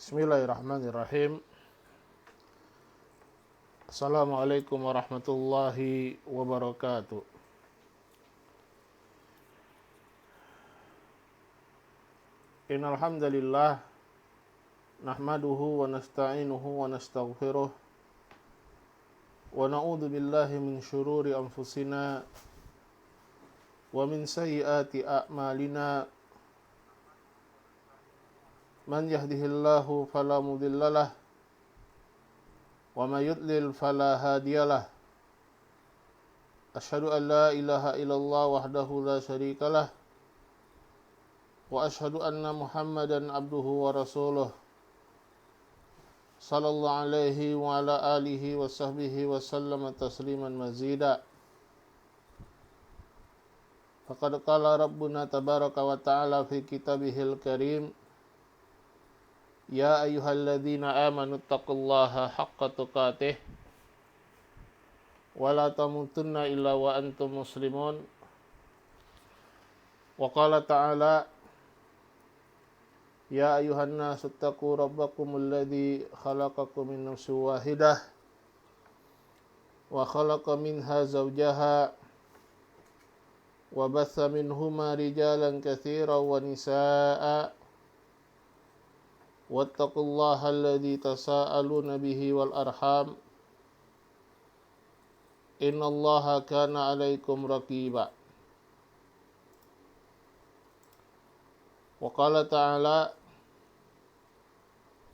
Bismillahirrahmanirrahim. Assalamualaikum warahmatullahi wabarakatuh. Innal hamdalillah nahmaduhu wa nasta'inuhu wa nastaghfiruh wa na'udzu billahi min syururi anfusina wa min sayyiati a'malina. Man yahdihillahu fala mudhillalah wa may yudlil fala hadiyalah. Asyhadu an la ilaha illallah wahdahu la syarikalah wa asyhadu anna Muhammadan abduhu wa rasuluh sallallahu alaihi wa ala alihi wa sahbihi wa sallama tasliman mazida. Faqad qala rabbuna tabaraka wa ta'ala fi kitabihil karim, ya ayyuhalladzina amanu taqullaha haqqa tuqatih wa la tamutunna illa wa antum muslimun. Wa qala ta'ala, ya ayyuhan nasu taqu rabbakumul ladzi khalaqakum min nafsin wahidah wa khalaqa minha zawjaha wa batha minhuma rijalan katsiran wa nisaa'a wattaqullaha alladzi tasaaluna bihi wal arham innallaha kana 'alaikum raqiba. Wa qala ta'ala,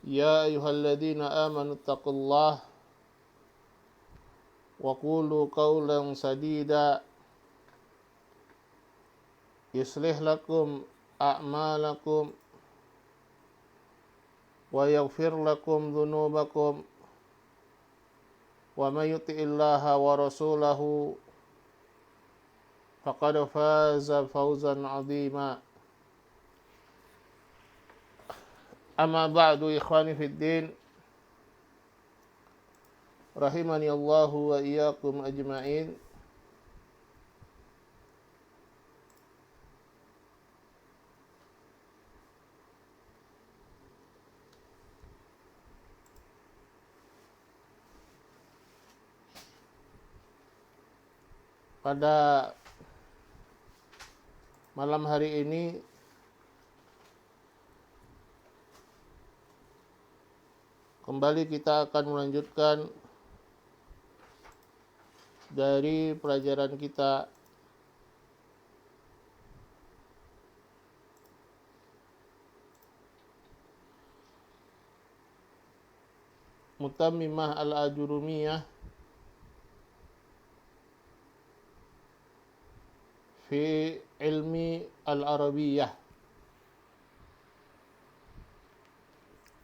ya ayyuhalladzina amanu taqullaha wa qulu qawlan sadida yuslih lakum a'malakum wa yaghfir lakum dhunubakum wa may yuti'illaha wa rasulahu faqad faza fawzan 'azima. Amma ba'du, ikhwani fid din, rahimani Allahu wa iyyakum ajma'in. Pada malam hari ini kembali kita akan melanjutkan dari pelajaran kita Mutammimah al-Ajurumiyah fi ilmi al-Arabiyyah.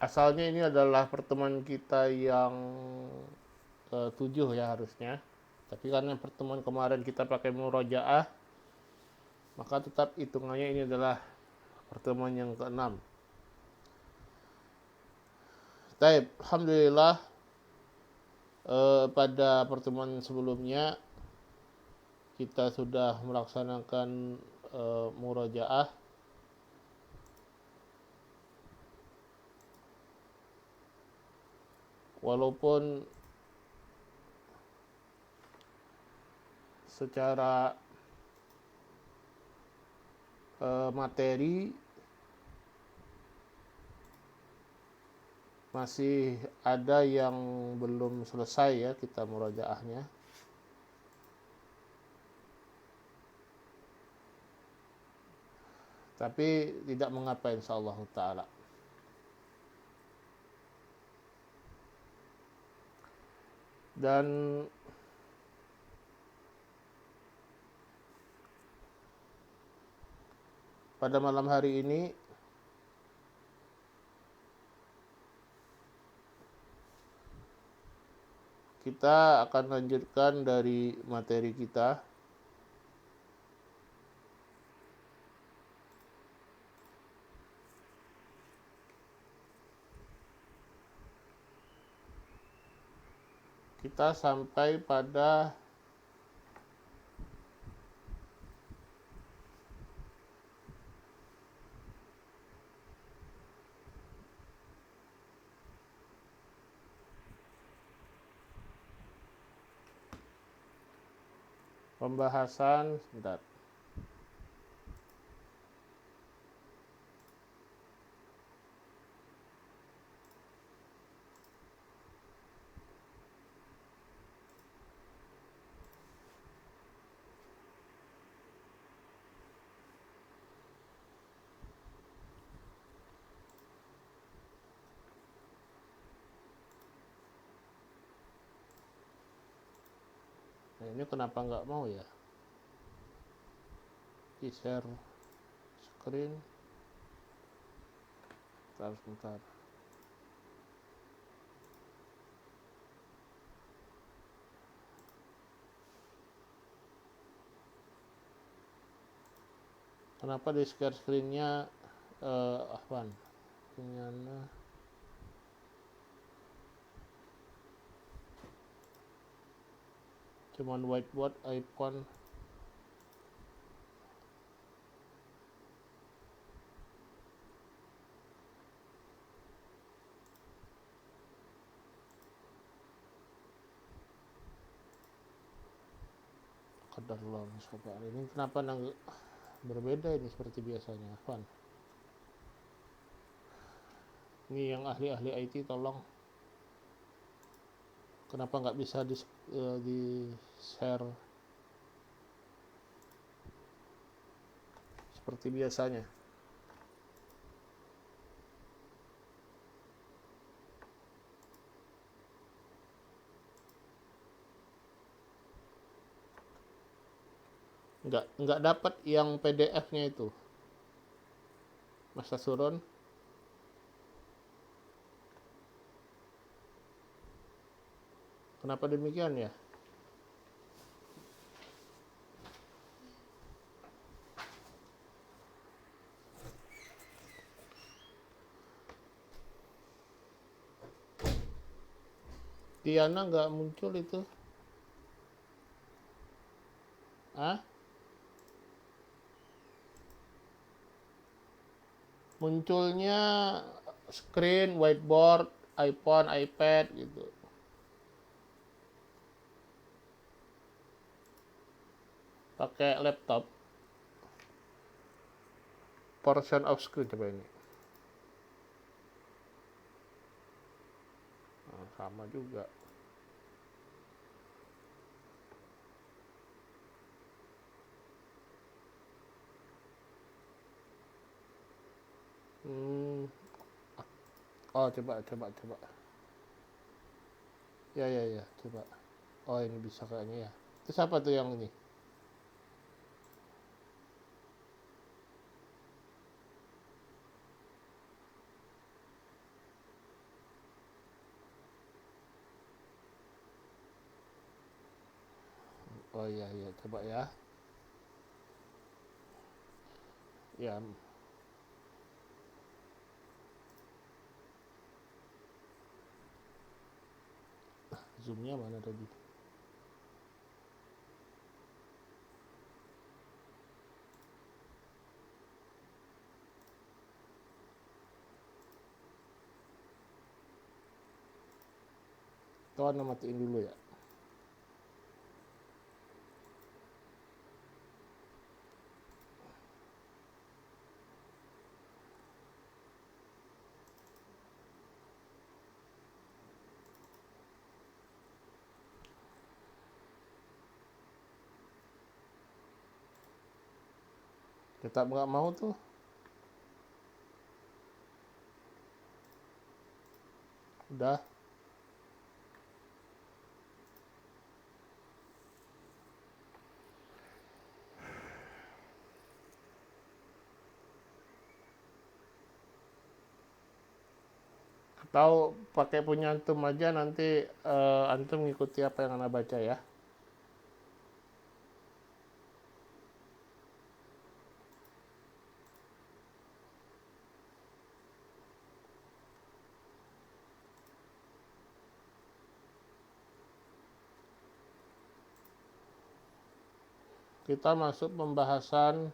Asalnya ini adalah pertemuan kita yang ke-7 ya harusnya. Tapi karena pertemuan kemarin kita pakai murojaah, maka tetap hitungannya ini adalah pertemuan yang ke-6. Baik, alhamdulillah pada pertemuan sebelumnya kita sudah melaksanakan murojaah. Walaupun secara materi masih ada yang belum selesai ya kita murojaahnya. Tapi tidak mengapa insyaallah ta'ala. Dan pada malam hari ini kita akan lanjutkan dari materi kita. Kita sampai pada Pembahasan, sebentar. Nah, ini kenapa nggak mau ya? Di share screen. Sebentar. Kenapa di share screen-nya apaan? Nyana. Cuman whiteboard icon. Qadarullah mustafa. Ini kenapa berbeda ini seperti biasanya, Van? Ini yang ahli-ahli IT tolong. Kenapa nggak bisa di share seperti biasanya? Nggak dapat yang PDF-nya itu. Masa Suron. Kenapa demikian ya? Tiana nggak muncul itu. Munculnya screen, whiteboard, iPhone, iPad gitu. Pakai laptop. Portion of screen coba ini. Nah, sama juga. Oh, coba. Ya, coba. Oh, ini bisa kayaknya ya. Itu siapa tuh yang ini? Oh iya, coba ya. Ya. Zoom-nya mana tadi? Kawan matiin dulu ya. Tetap nggak mau tuh. Udah. Atau pakai punya antum aja nanti antum ngikuti apa yang anda baca ya. Kita masuk pembahasan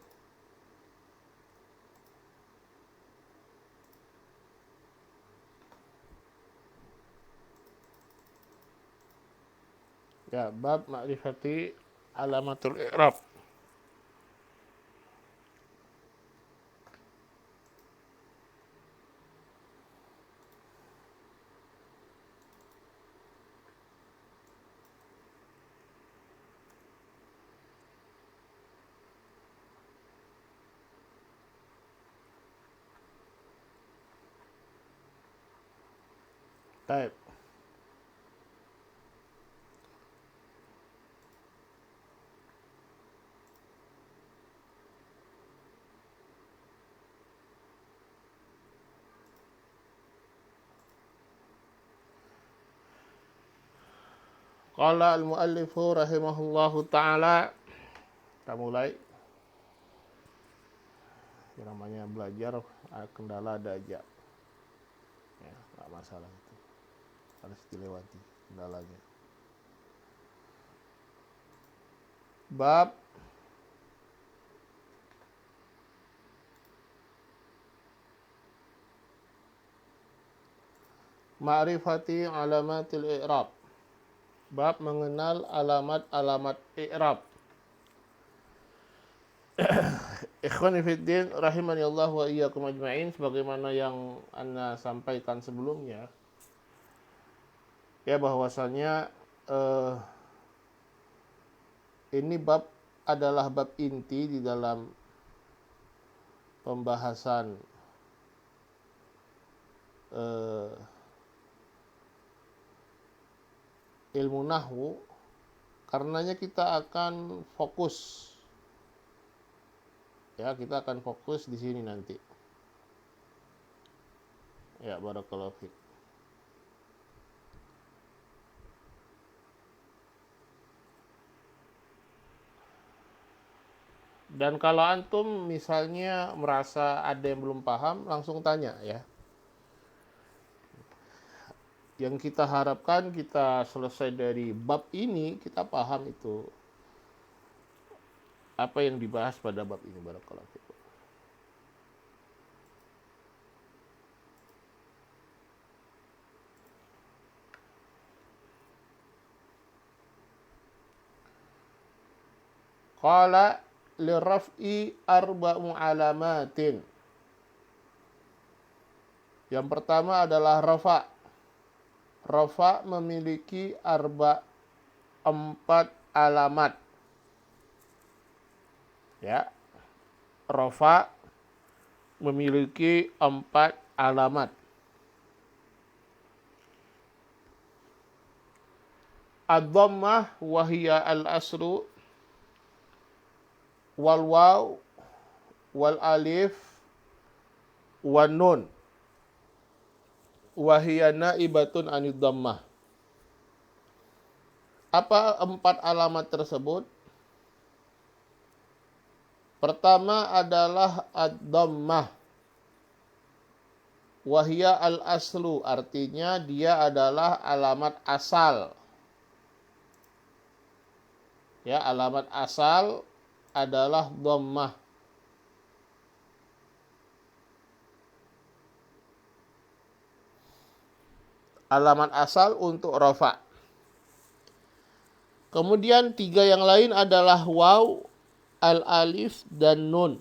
ya, bab ma'rifati alamatul i'rab. Baik. Qala al-muallifu rahimahullahu ta'ala. Kita mulai. Yang namanya belajar, kendala ada aja. Ya, nggak masalah itu. Harus dilewati kendalanya. Bab ma'rifati alamatil i'rab. Bab mengenal alamat-alamat i'rab. Ikhwani fiddin rahimani Allah wa iyyakum ajma'in, sebagaimana yang Anda sampaikan sebelumnya, ya, bahwasanya ini bab adalah bab inti di dalam pembahasan ilmu nahwu, karenanya kita akan fokus, ya, kita akan fokus di sini nanti. Ya, barakallahu fiik. Dan kalau antum misalnya merasa ada yang belum paham, langsung tanya, ya. Yang kita harapkan kita selesai dari bab ini, kita paham itu apa yang dibahas pada bab ini, barakallahu fiik. Qala liraf'i arba'u alamatin. Yang pertama adalah rafa. Rafa memiliki empat alamat. Ya. Rafa memiliki 4 alamat. Ad-dhammah wa hiya al-asru wal waw wal alif wan nun wa hiya naibatun anid dhammah. Apa 4 alamat tersebut? Pertama adalah ad-dhammah. Wa hiya al-aslu, artinya dia adalah alamat asal. Ya, alamat asal adalah dhammah. Alamat asal untuk rafa. Kemudian 3 yang lain adalah waw, al-alif, dan nun.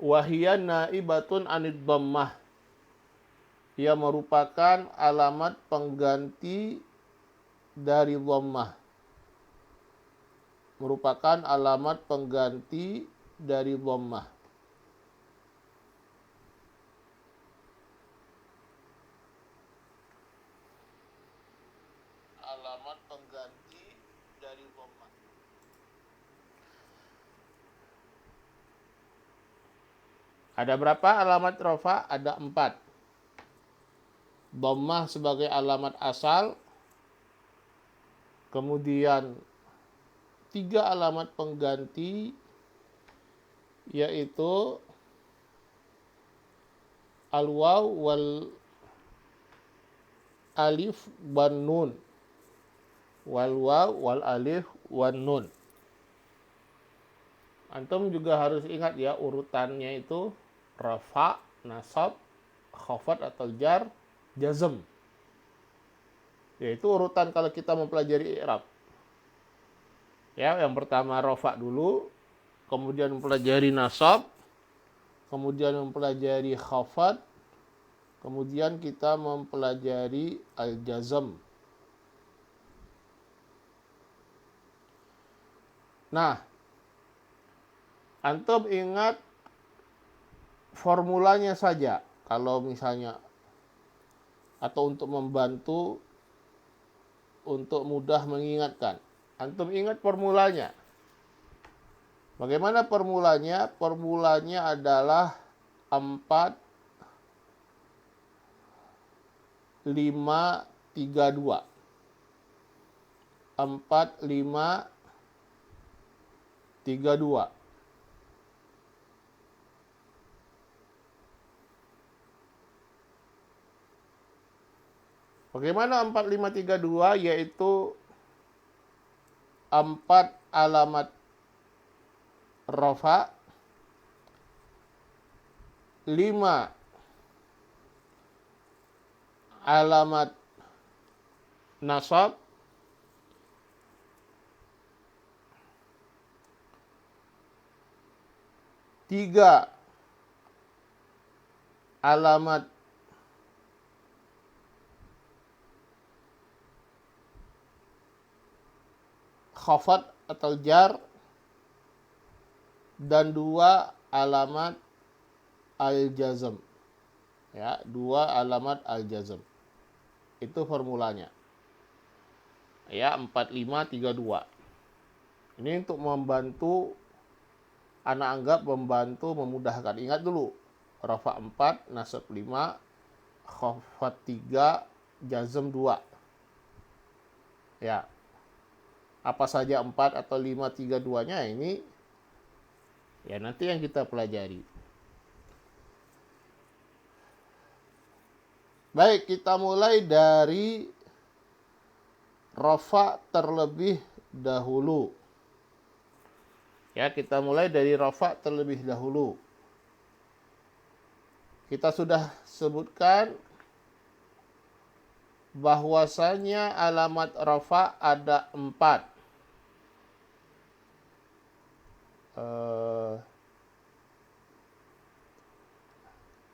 Wahia naibatun anid dhammah. Ia merupakan alamat pengganti dari dhammah. Merupakan alamat pengganti dari dhammah. Alamat pengganti dari dhammah. Ada berapa alamat rafa? Ada 4. Dhammah sebagai alamat asal. Kemudian 3 alamat pengganti, yaitu al-waw wal alif wan nun. Wal waw wal alif wan nun. Antum juga harus ingat, ya, urutannya itu rafa, nasab, khafad atau jar, jazm. Yaitu urutan kalau kita mempelajari i'rab. Ya, yang pertama rofa dulu, kemudian mempelajari nasab, kemudian mempelajari khafat, kemudian kita mempelajari al-jazm. Nah, antum ingat formulanya saja kalau misalnya, atau untuk membantu untuk mudah mengingatkan. Antum ingat formulanya. Bagaimana formulanya? Formulanya adalah 4, 5, 3, 2. 4, 5, 3, 2. Bagaimana 4, 5, 3, 2? Yaitu 4 alamat rafa, 5 alamat nasab, 3 alamat khafat atau jar, dan 2 alamat al-jazm. Ya, 2 alamat al-jazm. Itu formulanya. Ya, 4, 5, 3, 2. Ini untuk membantu, anak anggap membantu memudahkan. Ingat dulu, rafa 4, nasab 5, khafat 3, jazm 2. Ya. Apa saja 4 atau 5, 3, 2-nya ini ya nanti yang kita pelajari. Baik, kita mulai dari rafa terlebih dahulu. Ya, kita mulai dari rafa terlebih dahulu. Kita sudah sebutkan bahwasanya alamat rafa ada 4.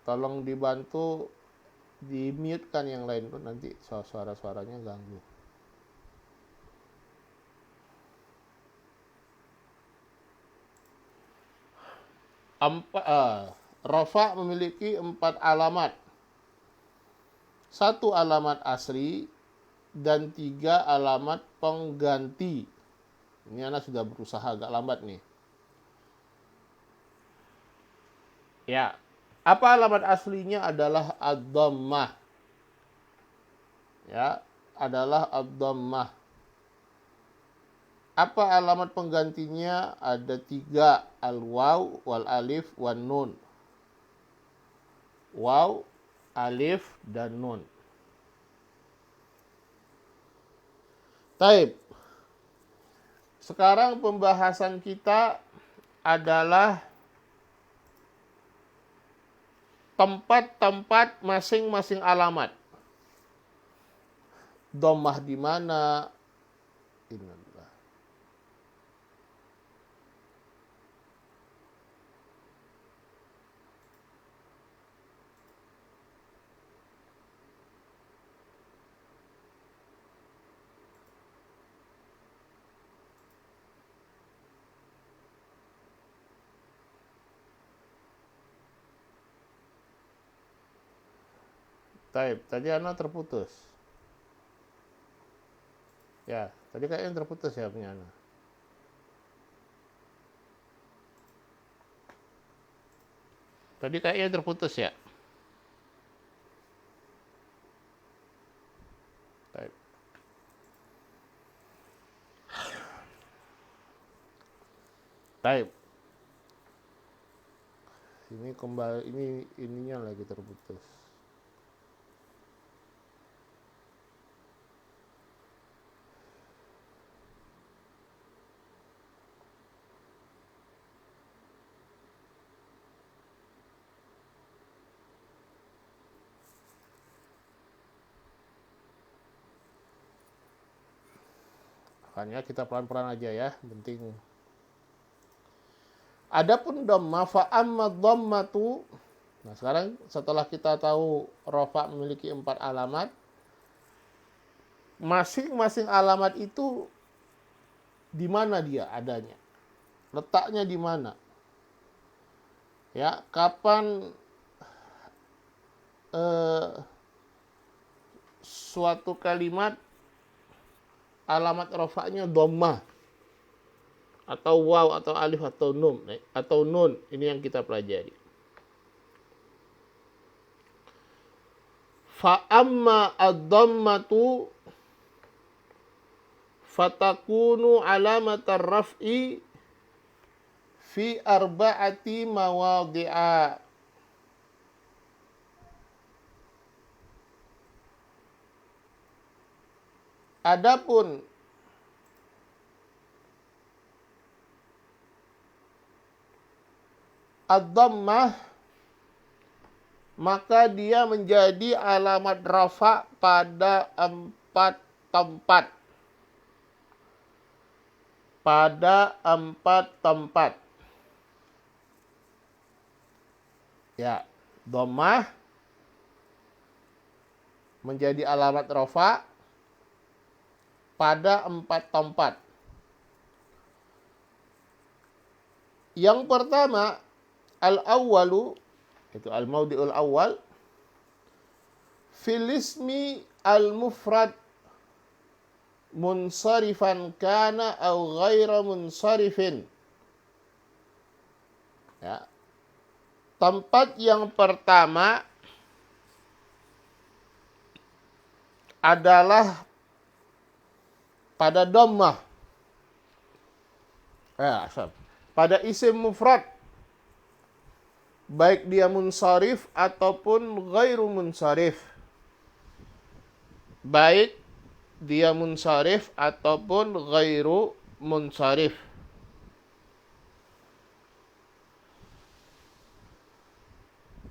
Tolong dibantu di-mute-kan yang lain, nanti suara-suaranya ganggu. Rafa memiliki 4 alamat. 1 alamat asli dan 3 alamat pengganti. Ini anak sudah berusaha agak lambat nih. Ya, apa alamat aslinya? Adalah ad-dhammah. Ya, adalah ad-dhammah. Apa alamat penggantinya? Ada 3, al-waw, wal alif, wan nun. Waw, alif, dan nun. Taib. Sekarang pembahasan kita adalah tempat-tempat masing-masing alamat. Dhammah di mana? Innalillah. Taib, tadi anak terputus. Ya, tadi kayaknya terputus ya punya anak. Tadi kayaknya terputus ya. Taib. Taib. Ini kembali, ininya lagi terputus. makanya kita pelan-pelan aja ya, penting. Adapun dhamma fa amma dhammatu. Nah, sekarang setelah kita tahu rafa memiliki 4 alamat, masing-masing alamat itu di mana dia adanya? Letaknya di mana? Ya, kapan suatu kalimat alamat rafa'nya dhammah atau waw atau alif atau nun, ini yang kita pelajari. Fa amma ad-dhammatu fatakunu alamatar raf'i fi arba'ati mawadhi'a. Adapun ad-dhammah, maka dia menjadi alamat rafa pada 4 tempat. Pada 4 tempat. Ya, dhammah menjadi alamat rafa pada 4 tempat. Yang pertama, al-awwalu, itu al-mawdi'ul awwal, fil ismi al-mufrad munsarifan kana au ghaira munsarifin. Ya. Tempat yang pertama adalah pada dhammah. Ya, pada isim mufrad, baik dia munsharif ataupun ghairu munsharif. Baik dia munsharif ataupun ghairu munsharif.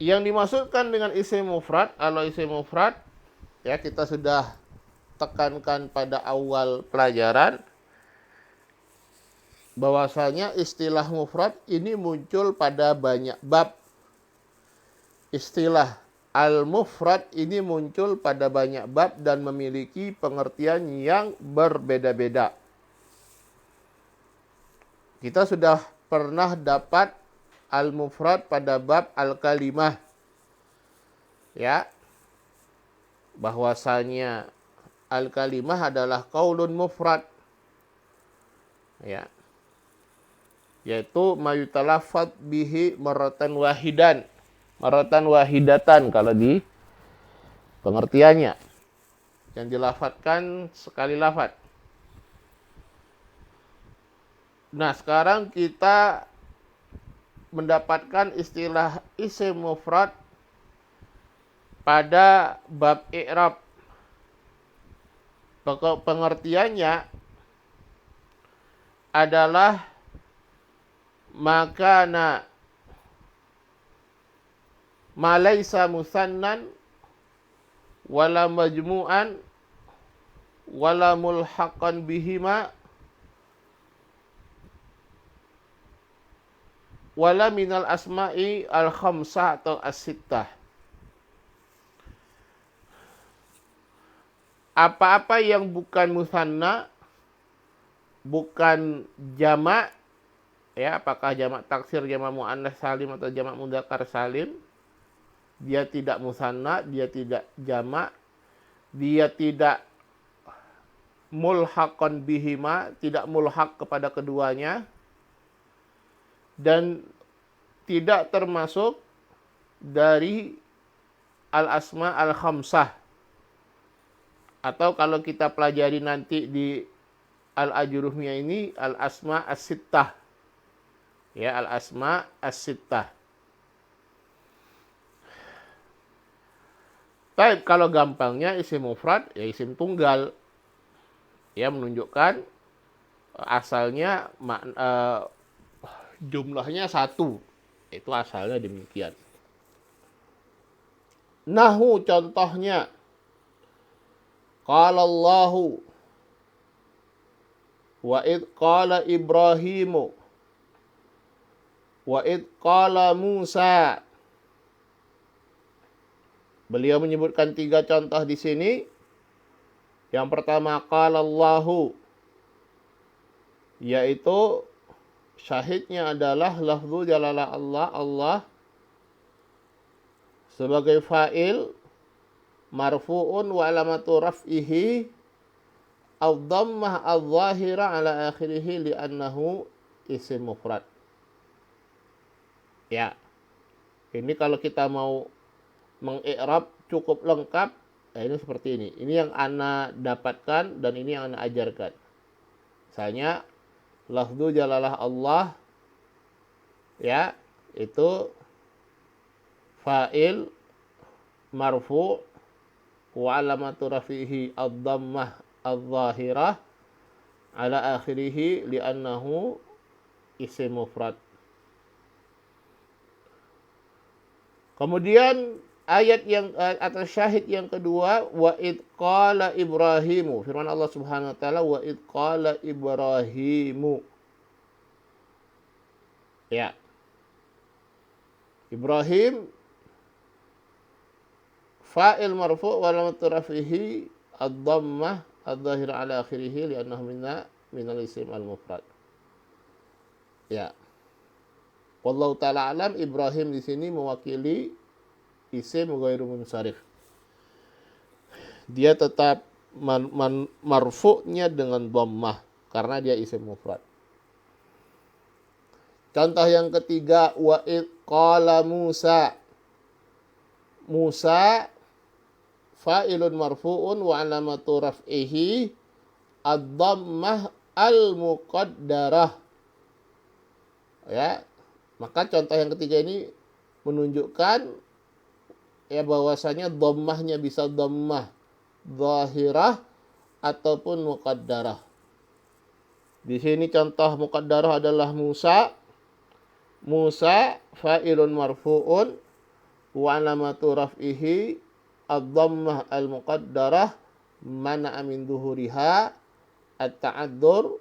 Yang dimaksudkan dengan isim mufrad, kalau isim mufrad, ya kita sudah tekankan pada awal pelajaran, bahwasanya istilah mufrad ini muncul pada banyak bab. Istilah al-mufrad ini muncul pada banyak bab dan memiliki pengertian yang berbeda-beda. Kita sudah pernah dapat al-mufrad pada bab al-kalimah. Ya. Bahwasanya al-kalimah adalah qaulun mufrad. Ya. Yaitu mayutalaffadz bihi marratan wahidatan kalau di pengertiannya, yang dilafadzkan sekali lafadz. Nah, sekarang kita mendapatkan istilah isim mufrad pada bab i'rab. Pengertiannya adalah makana ma laisa musannan wala majmu'an wala mulhaqan bihima wala minal asma'i al-khamsah atau as-sittah. Apa-apa yang bukan musanna, bukan jamak, ya, apakah jamak taksir, jamak muannats salim atau jamak mudzakkar salim, dia tidak musanna, dia tidak jamak, dia tidak mulhaqan bihima, tidak mulhaq kepada keduanya, dan tidak termasuk dari al-asma al-khamsah. Atau kalau kita pelajari nanti di al-ajrumiyah ini, al-asma as-sittah. Ya, al-asma as-sittah. Baik, kalau gampangnya isim mufrad, ya isim tunggal. Ya, menunjukkan asalnya jumlahnya 1. Itu asalnya demikian. Nahu contohnya. Qala Allahu. Wa id qala Ibrahimu. Wa id qala Musa. Beliau menyebutkan 3 contoh di sini. Yang pertama qala Allahu, yaitu syahidnya adalah lafzu jalalah Allah, Allah sebagai fa'il marfu'un wa alamatu raf'ihi ad-dhammah adh-dhahira ala akhirih li'annahu isim mufrad. Ya. Ini kalau kita mau mengi'rab cukup lengkap, ini seperti ini. Ini yang ana dapatkan dan ini yang ana ajarkan. Misalnya lafzu jalalah Allah, ya, itu fa'il marfu' wa alamatu rafihi ad-dhammah adh-dhahirah ala akhirih li'annahu isim mufrad. Kemudian ayat yang atau syahid yang kedua, wa id qala Ibrahimu. Firman Allah Subhanahu wa taala, wa id qala Ibrahimu. Ya. Ibrahim fa'il marfu' wa alamatu rafihi ad-dhammah adh-dhahira ala akhirih li'annahu minal isim al-mufrad. Ya. Wallahu ta'ala alam, Ibrahim di sini mewakili isim ghairu munsharif. Dia tetap marfu'nya dengan dhammah karena dia isim mufrad. Contoh yang ketiga, wa id qala Musa. Musa fa'ilun marfu'un wa alamatu raf'ihi ad-dhammah al-muqaddarah. Ya. Maka contoh yang ketiga ini menunjukkan ya bahwasanya dhammahnya bisa dhammah zahirah ataupun muqaddarah. Di sini contoh muqaddarah adalah Musa. Musa fa'ilun marfu'un wa alamatu raf'ihi ad-dhammah al-muqaddarah mana'a min dhuhuriha at-ta'addur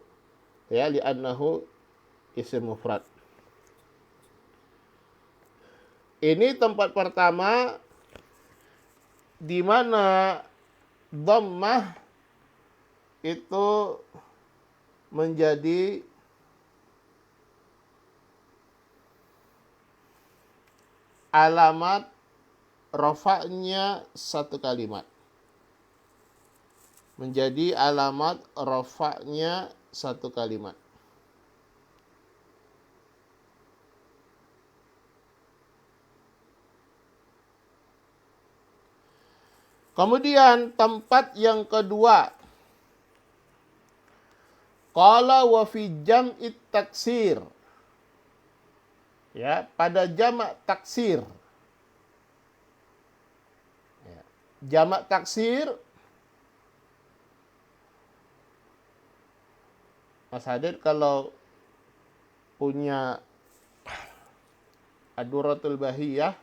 ya li'annahu isim mufrad. Ini tempat pertama di mana dhammah itu menjadi alamat rafa'nya satu kalimat. Menjadi alamat rafa'nya satu kalimat. Kemudian tempat yang kedua, qala wa fi jam'it taksir. Ya, pada jamak taksir. Ya, jamak taksir, Mas Hadir kalau punya Ad-Durratul Bahiyah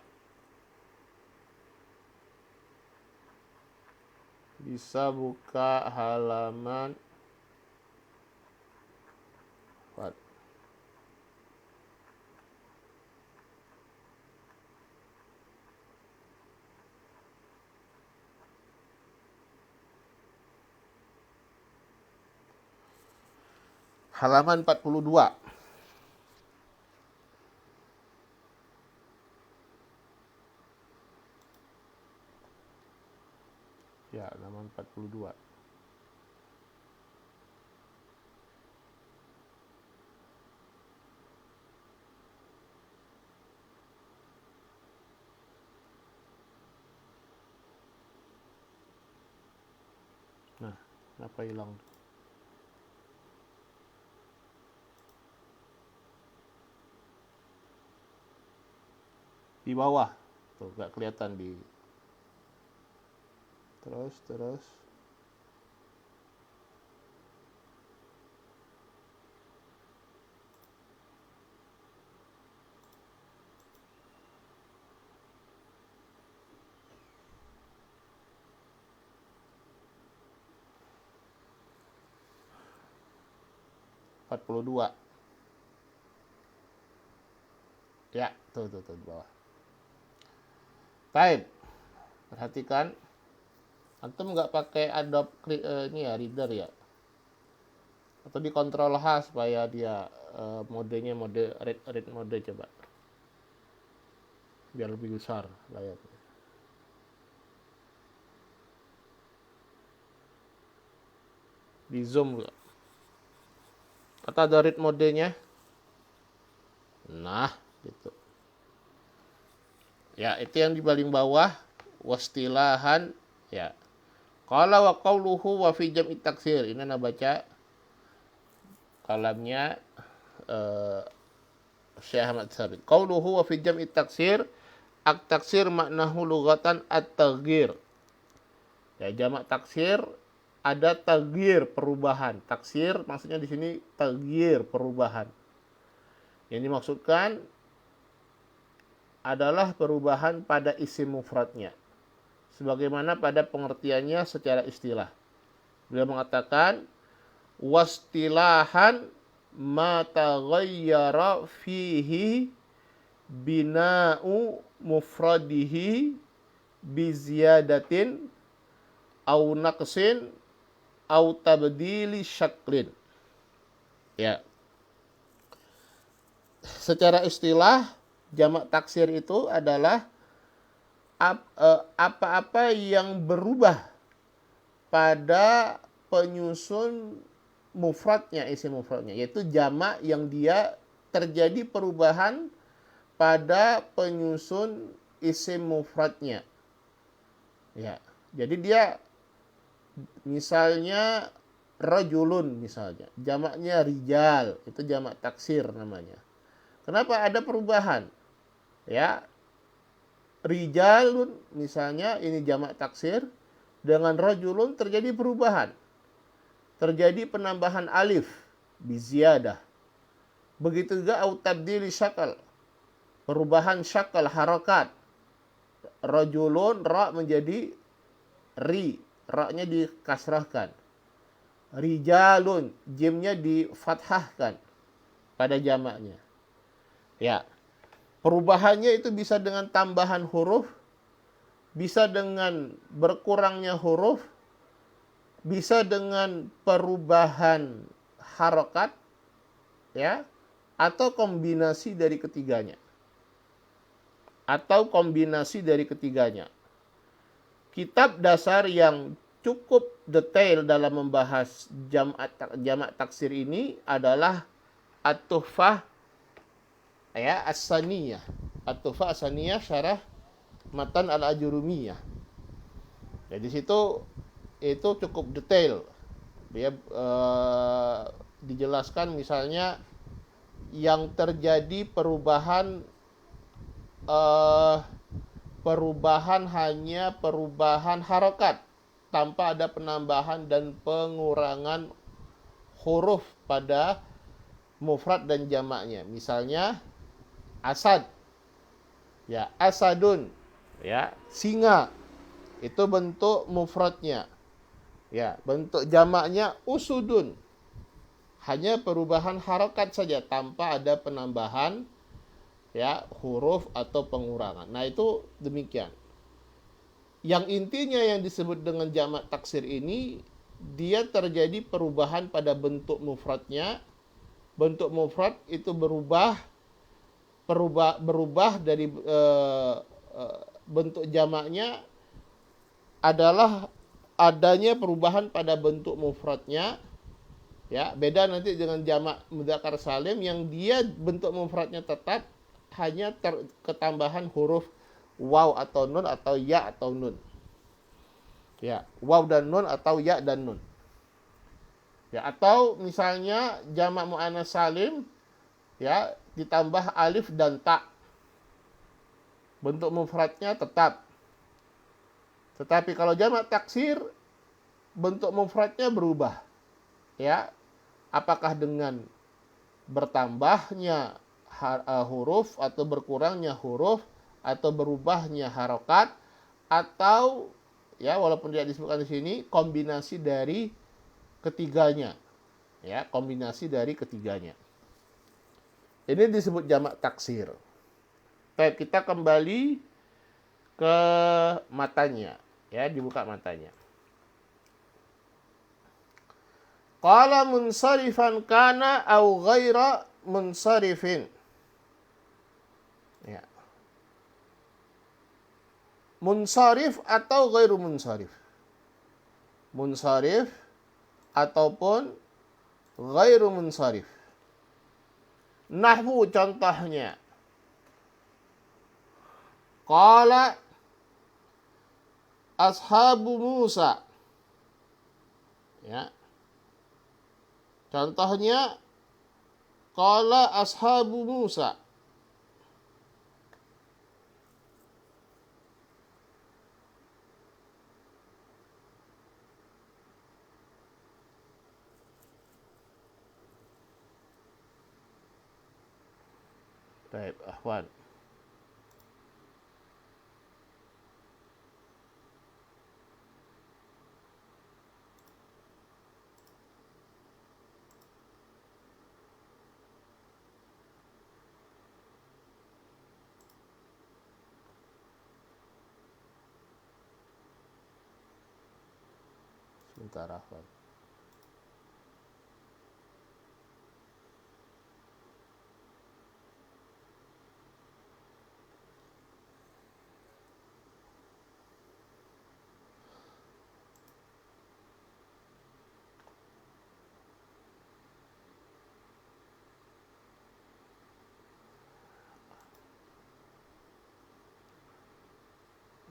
bisa buka halaman 4. Halaman 42. Ya, halaman 42. Nah, kenapa hilang? Di bawah. Tuh, gak kelihatan di. Terus. 42. Ya, tuh di bawah. Baik. Perhatikan. Antum nggak pakai Adobe ini ya, Reader ya. Atau dikontrol H supaya dia modenya mode read mode coba. Biar lebih besar layarnya. Di zoom juga. Atau ada read modenya. Nah, gitu. Ya, itu yang di paling bawah. Wastilahan, ya. Qala wa qawluhu wa fi jam'i taksir. Ini Anda baca kalamnya Syekh Ahmad Sabit. Qawluhu wa fi jam'i taksir. At-taksir maknahu lughatan at-taghyir. Ya, jamak taksir ada taghyir, perubahan. Taksir maksudnya di sini taghyir, perubahan. Yang dimaksudkan adalah perubahan pada isim mufradnya. Sebagaimana pada pengertiannya secara istilah. Beliau mengatakan wastilahan ma taghayyara fihi bina'u mufradihi bi ziyadatin au naqsin au tabdili syaklin. Ya. Secara istilah jamak taksir itu adalah apa-apa yang berubah pada penyusun mufradnya, isim mufradnya, yaitu jamak yang dia terjadi perubahan pada penyusun isim mufradnya. Ya, jadi dia misalnya rajulun misalnya, jamaknya rijal, itu jamak taksir namanya. Kenapa ada perubahan? Ya, rijalun misalnya ini jamak taksir, dengan rajulun terjadi perubahan. Terjadi penambahan alif biziyadah. Begitu juga au tabdili syakal. Perubahan syakal harakat. Rajulun ra menjadi ri, ra-nya dikasrahkan. Rijalun, jimnya difathahkan pada jamaknya. Ya. Perubahannya itu bisa dengan tambahan huruf, bisa dengan berkurangnya huruf, bisa dengan perubahan harokat, ya, atau kombinasi dari ketiganya. Kitab dasar yang cukup detail dalam membahas jamak taksir ini adalah At-Tuhfah ya As-Saniyah. At-Tuhfah As-Saniyah syarah Matan Al-Ajurumiyah. Jadi situ itu cukup detail. Dia dijelaskan misalnya yang terjadi perubahan hanya perubahan harokat tanpa ada penambahan dan pengurangan huruf pada mufrad dan jamaknya. Misalnya asad, ya asadun, ya singa, itu bentuk mufradnya. Ya, bentuk jamaknya usudun. Hanya perubahan harokat saja tanpa ada penambahan ya huruf atau pengurangan. Nah, itu demikian. Yang intinya yang disebut dengan jamak taksir ini, dia terjadi perubahan pada bentuk mufradnya. Bentuk mufrad itu berubah dari bentuk jamaknya adalah adanya perubahan pada bentuk mufradnya. Ya, beda nanti dengan jamak mudzakkar salim yang dia bentuk mufradnya tetap, hanya ketambahan huruf waw atau nun atau ya atau nun. Ya, waw dan nun atau ya dan nun. Ya, atau misalnya jamak muannats salim ya ditambah alif dan ta. Bentuk mufradnya tetap. Tetapi kalau jamak taksir bentuk mufradnya berubah. Ya, apakah dengan bertambahnya huruf atau berkurangnya huruf atau berubahnya harokat, atau ya walaupun tidak disebutkan di sini kombinasi dari ketiganya. Ya, kombinasi dari ketiganya. Ini disebut jamak taksir. Baik, kita kembali ke matanya. Ya, dibuka matanya. Qala munsarifan kana au ghaira munsarifin. Ya. Munsarif atau ghairu munsarif. Munsarif ataupun ghairu munsarif. Nahwu contohnya. Qala ashabu Musa. Ya. Contohnya qala ashabu Musa. Baik, Ahwan. Sebentar, Ahwan.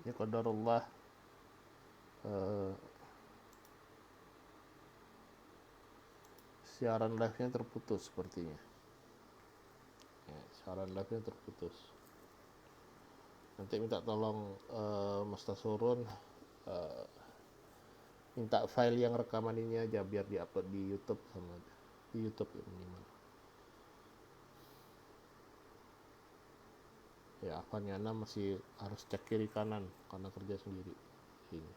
Ya qadarullah, siaran live-nya terputus sepertinya. Ya, siaran live-nya terputus. Nanti minta tolong Mas Tasurun minta file yang rekaman ini aja biar diupload di YouTube sama di YouTube ya minimal. Ya, Afan Yana masih harus cek kiri kanan karena kerja sendiri ini.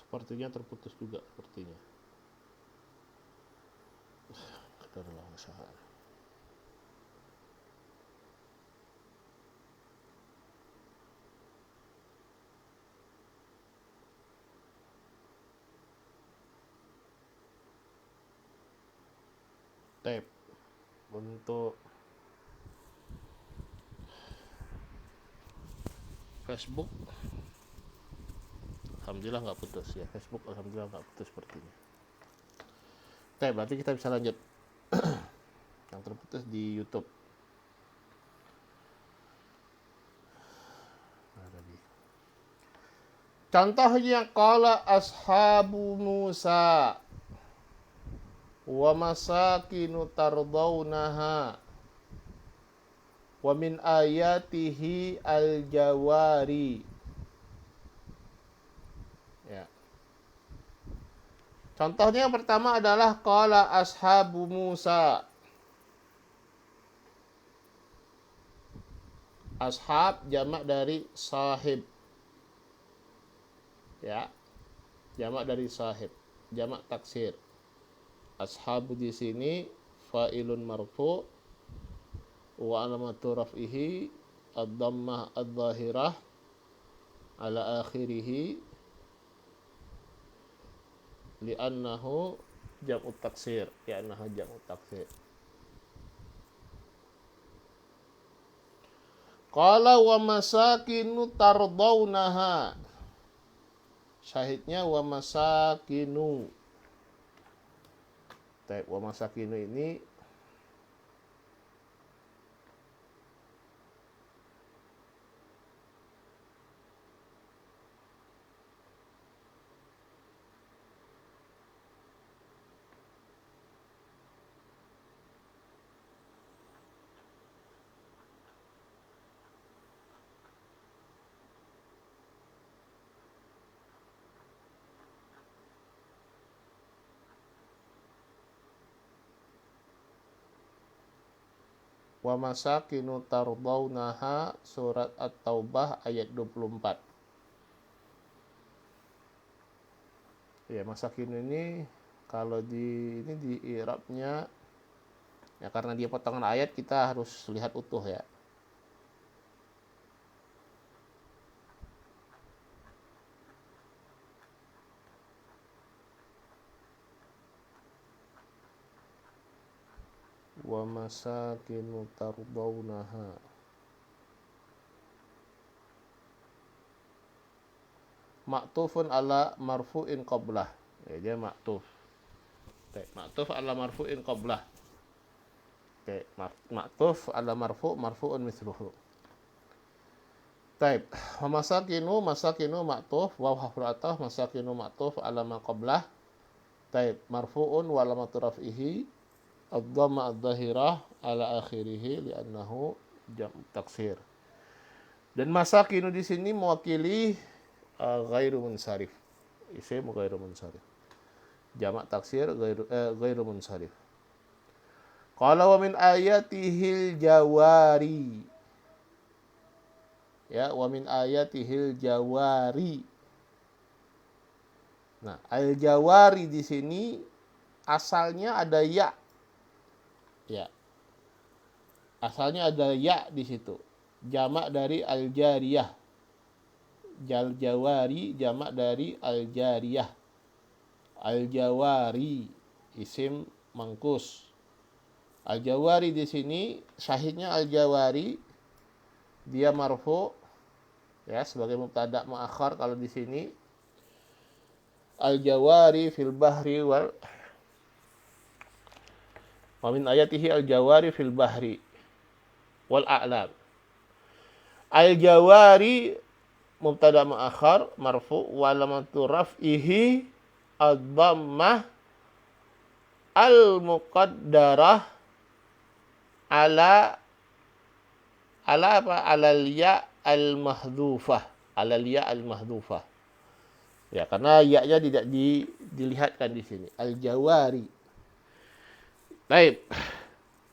Sepertinya terputus juga sepertinya. Qadarullah masalah. Tape untuk Facebook alhamdulillah nggak putus ya. Facebook alhamdulillah nggak putus sepertinya. Oke, berarti kita bisa lanjut. Yang terputus di YouTube. Contohnya qala ashabu Musa wa masakinu tardawnaha wa min ayatihi al-jawari. Ya. Contohnya yang pertama adalah qala ashabu Musa. Ashab jamak dari sahib. Ya. Jamak dari sahib, jamak taksir. Ashabu di sini fa'ilun marfu wa alamatu raf'ihi ad-dhammah adh-dhahirah ala akhirih li'annahu jam'u taksir, li'annahu jam'u taksir. Qala wa masakinu tardawnaha. Syahidnya wa masakinu. Taib wa masakinu ini Wa masakinu tardawnaha, surat At-Taubah ayat 24. Ya, masakin ini kalau di i'rabnya ya, karena dia potongan ayat kita harus lihat utuh ya. Wa masakinu tardawnaha. Ma'tufun ala marfu'in qablah. Ya, dia ma'tuf. Ma'tuf ala marfu'in qablah. Ma'tuf ala marfu'un misluhu. Taib. Wa masakinu ma'tuf wa harful ataf, masakinu ma'tuf ala ma qablah. Taib. Marfu'un wa alamatu raf'ihi ad-dhamma ad-dhahirah ala akhirih li'annahu jam' taksir. Dan masakinu di sini mewakili ghairu munsharif. Isim ghairu munsharif. Jamak taksir ghairu munsharif. Qala wa min ayatihil jawari. Ya, wa min ayatihil jawari. Nah, al-jawari di sini asalnya ada ya. Ya. Asalnya ada ya di situ. Jamak dari al-jariyah. Jawari jamak dari al-jariyah. Al-jawari isim mangkus. Al-jawari di sini syahidnya al-jawari dia marfu ya sebagai mubtada muakhar. Kalau di sini al-jawari fil bahri wa min ayatihi al-jawari fil bahri wal a'lam. Al-jawari mubtada muakhar marfu wa alamatu raf'ihi ad-dhammah al-muqaddarah ala apa? Alal ya al-mahdhufah. Alal ya al-mahdhufah. Ya, karena ya-nya tidak dilihatkan di sini. Al-jawari. Baik.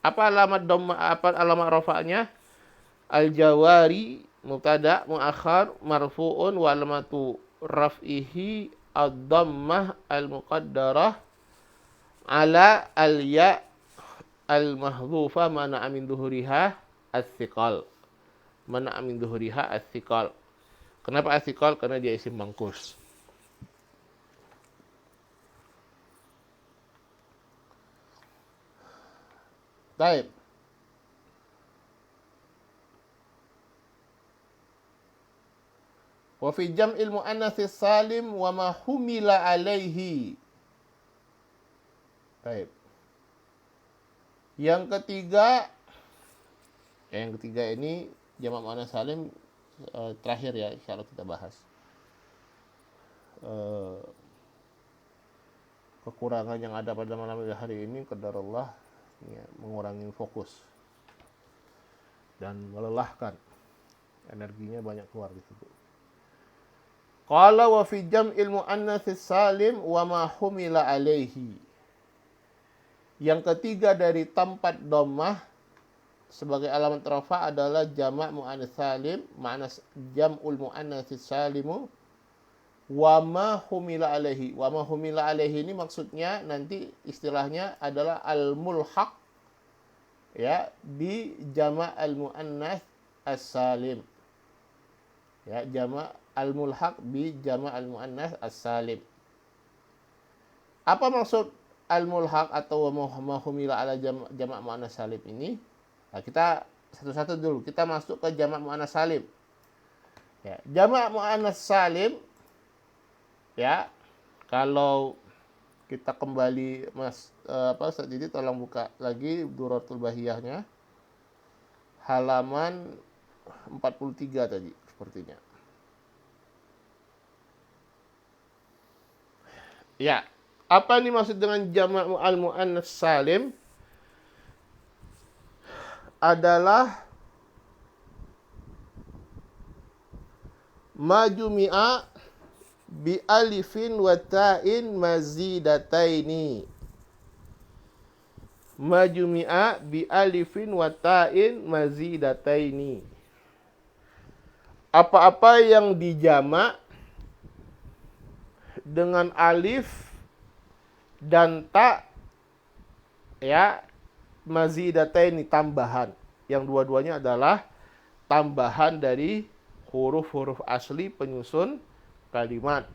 Apa alamat dhamma, apa alamat rafa'nya? Al-jawari mubtada muakhar marfu'un wa alamatu raf'ihi ad-dhammah al-muqaddarah ala al-ya al-mahdhufa mana min dhuhuriha as-siqal. Mana min dhuhuriha as-siqal. Kenapa as-siqal? Karena dia isim mangkus. Baik. Wa fi jam'il muannats salim wa ma humila alaihi. Baik. Yang ketiga ini jamak muannats salim terakhir ya, insyaallah kita bahas. Kekurangan yang ada pada malam hari ini qadarullah ya, mengurangi fokus dan melelahkan, energinya banyak keluar di situ. Qala wa fi jam'il muannats salim wa ma humila alaihi. Yang ketiga dari tempat dhammah sebagai alamat rafa adalah jamak muannats salim, makna jam'ul muannats salimu wa ma humila alaihi. Wa ma humila alaihi ini maksudnya nanti istilahnya adalah al-mulhaq ya bi jamak al-muannats as-salim. Ya, jamak al-mulhaq bi jamak al-muannats as-salim. Apa maksud al-mulhaq atau ma humila ala jamak muannats salim ini? Nah, kita satu-satu dulu. Kita masuk ke jamak muannats salim. Ya, jamak muannats salim ya, kalau kita kembali Ustaz Didi tolong buka lagi Duratul Bahiyahnya halaman 43 tadi sepertinya. Ya, apa ini maksud dengan jamak al-muannats salim? Adalah majumi'a bi alifin wa ta'in mazidataini. Majumi'a bi alifin wa ta'in mazidataini. Apa-apa yang dijamak dengan alif dan ta, ya, mazidataini, tambahan. Yang dua-duanya adalah tambahan dari huruf-huruf asli penyusun kalimat.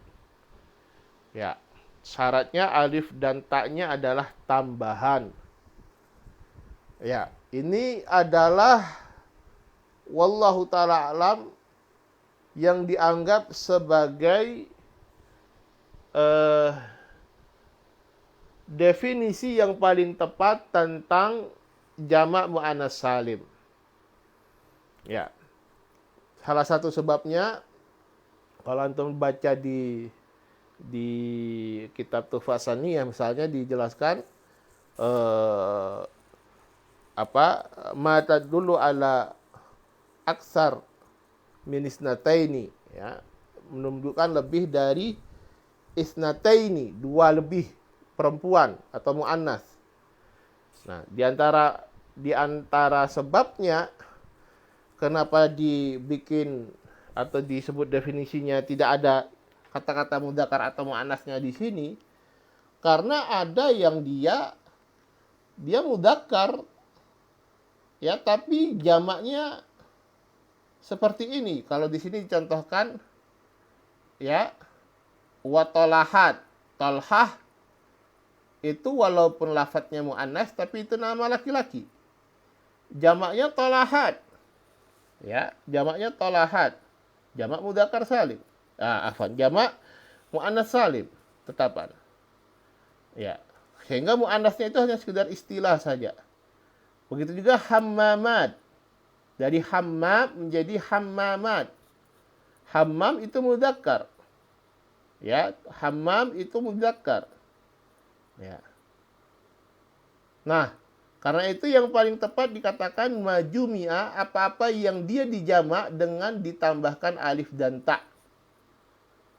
Ya, syaratnya alif dan ta-nya adalah tambahan. Ya, ini adalah wallahu taala alam yang dianggap sebagai definisi yang paling tepat tentang jamak muannats salim. Ya. Salah satu sebabnya kalau antum baca di kitab Tuhfah Saniyah misalnya dijelaskan mata dulu ala aksar min isnataini, ya, menunjukkan lebih dari isnataini, dua lebih, perempuan atau muannas. Nah, di antara sebabnya kenapa dibikin atau disebut definisinya tidak ada kata-kata mudzakkar atau muannasnya di sini, karena ada yang dia mudzakkar, ya, tapi jamaknya seperti ini. Kalau di sini dicontohkan, ya, wa tolahat, tolhah itu walaupun lafadznya muannas tapi itu nama laki-laki. Jamaknya tolahat, ya, jamaknya tolahat, jamak mudzakkar salim. Jamak muannas salim tetapan. Ya, sehingga muannasnya itu hanya sekedar istilah saja. Begitu juga hammamat. Dari hammam menjadi hammamat. Hammam itu mudzakkar. Ya, hammam itu mudzakkar. Ya. Nah, karena itu yang paling tepat dikatakan majumi'a, apa-apa yang dia dijamak dengan ditambahkan alif dan ta.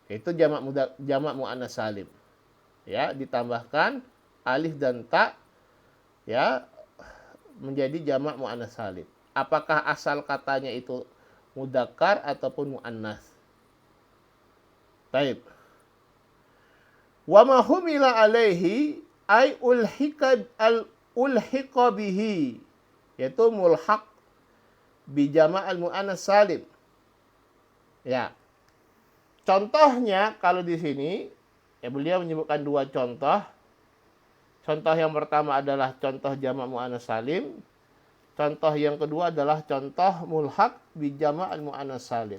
Itu jamak muannats salim. Ya, ditambahkan alif dan ta, ya, menjadi jamak muannats salim. Apakah asal katanya itu mudzakkar ataupun muannas? Baik. Wa ma humila alaihi ay ulhiqa bihi, yaitu mulhaq bi jama' al muannas salim. Ya. Contohnya kalau di sini, ya, beliau menyebutkan dua contoh. Contoh yang pertama adalah contoh jamak muannas salim. Contoh yang kedua adalah contoh mulhaq bi jama' al muannas salim.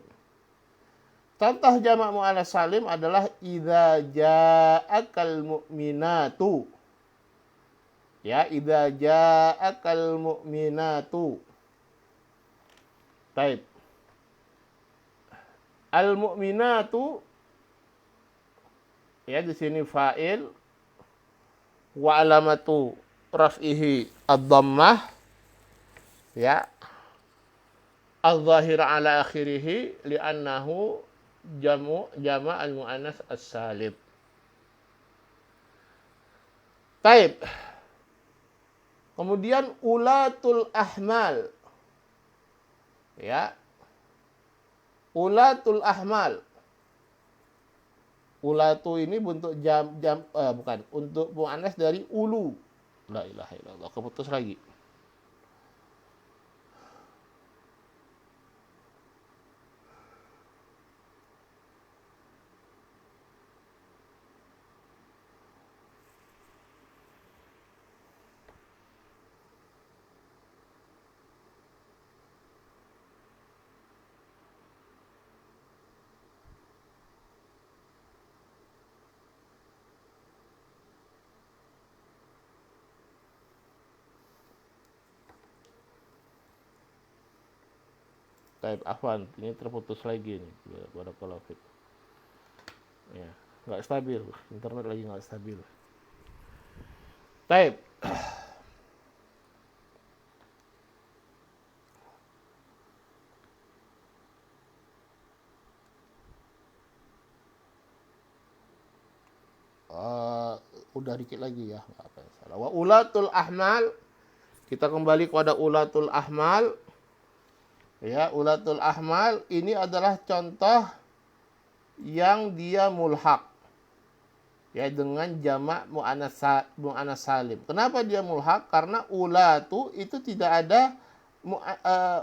Contoh jamak muannas salim adalah idza ja'akal mu'minatu. Ya, idza ja'akal mu'minatu. Baik. Al mu'minatu, ya, di sini fa'il, wa alamatu raf'ihi ad-dhammah, ya, al-zahira ala akhirih li'annahu jama' al-mu'annas as-salim. Baik. Kemudian ulatul ahmal. Ya. Ulatul ahmal. Ulatu ini bentuk bukan, untuk muannas dari ulu. La ilaha illallah, keputus lagi. Taib afwan, ini terputus lagi nih. Barakallahu fiik. Ya, nggak stabil, internet lagi nggak stabil. Taib. Udah dikit lagi ya, nggak apa-apa. Wa ulatul ahmal, kita kembali kepada ulatul ahmal. Ya, ulatul ahmal ini adalah contoh yang dia mulhaq ya dengan jamak muannas salim. Kenapa dia mulhaq? Karena ulatu itu tidak ada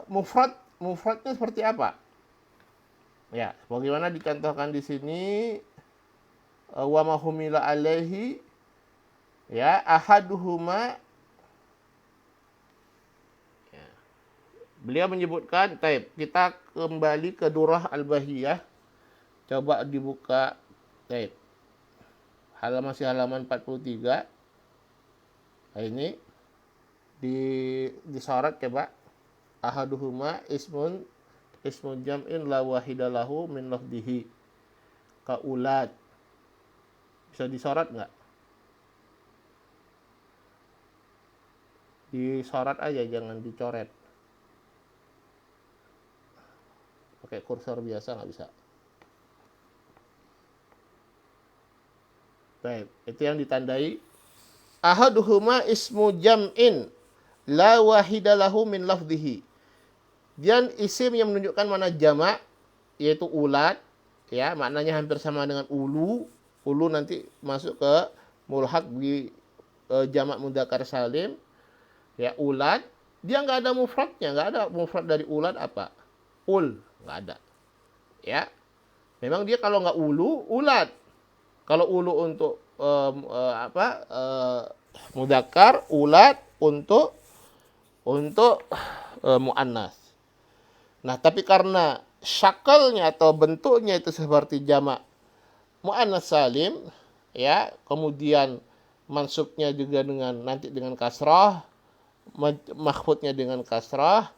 mufrad. Mufradnya seperti apa? Ya, bagaimana dicontohkan di sini, wa mahumila alaihi, ya, ahaduhuma. Beliau menyebutkan, kita kembali ke Durrah Al-Bahiyah. Coba dibuka, masih halaman 43. Nah, ini disorot coba. Ahaduhuma ismun jam'in la wahidalahu min lafdihi kaulat. Bisa disorot nggak? Disorot aja, jangan dicoret. Pakai kursor biasa nggak bisa. Baik, itu yang ditandai ahaduhuma ismu jam'in la wahidalahu min lafdhihi. Dan isim yang menunjukkan mana jamak, yaitu ulat, ya, maknanya hampir sama dengan ulu. Ulu nanti masuk ke mulhaq di jamak mudzakkar salim. Ya, ulat, dia nggak ada mufradnya, nggak ada mufrad dari ulat apa? Ul, nggak ada. Ya, memang dia kalau nggak ulu, ulat. Kalau ulu untuk mudzakkar, ulat untuk muannas. Nah, tapi karena syakalnya atau bentuknya itu seperti jamak muannas salim, ya, kemudian mansubnya juga nanti dengan kasrah, makhfudnya dengan kasrah,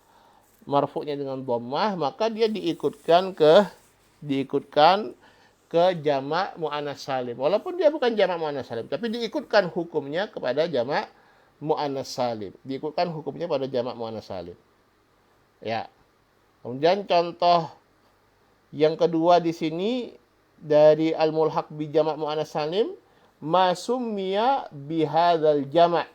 marfu'nya dengan dhammah, maka dia diikutkan ke jamak muannas salim. Walaupun dia bukan jamak muannas salim, tapi diikutkan hukumnya kepada jamak muannas salim. Diikutkan hukumnya pada jamak muannas salim. Ya. Kemudian contoh yang kedua di sini dari al-mulhaq bi jamak muannas salim, masummiya bihadzal jamak.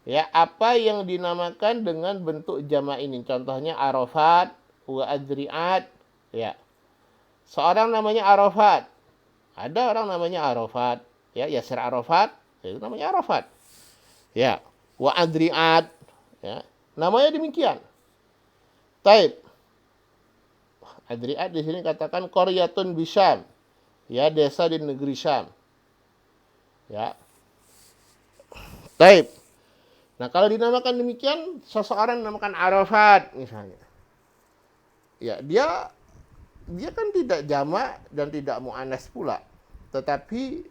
Ya, apa yang dinamakan dengan bentuk jamak ini? Contohnya Arafat wa Adri'at, ya. Seorang namanya Arafat. Ada orang namanya Arafat, ya, Yasir Arafat, itu namanya Arafat. Ya, wa Adri'at, ya. Namanya demikian. Taib. Adri'at di sini katakan qaryatun bisyam. Ya, desa di negeri Syam. Ya. Taib. Nah, kalau dinamakan demikian, seseorang dinamakan Arafat misalnya. Ya, dia kan tidak jamak dan tidak muannas pula. Tetapi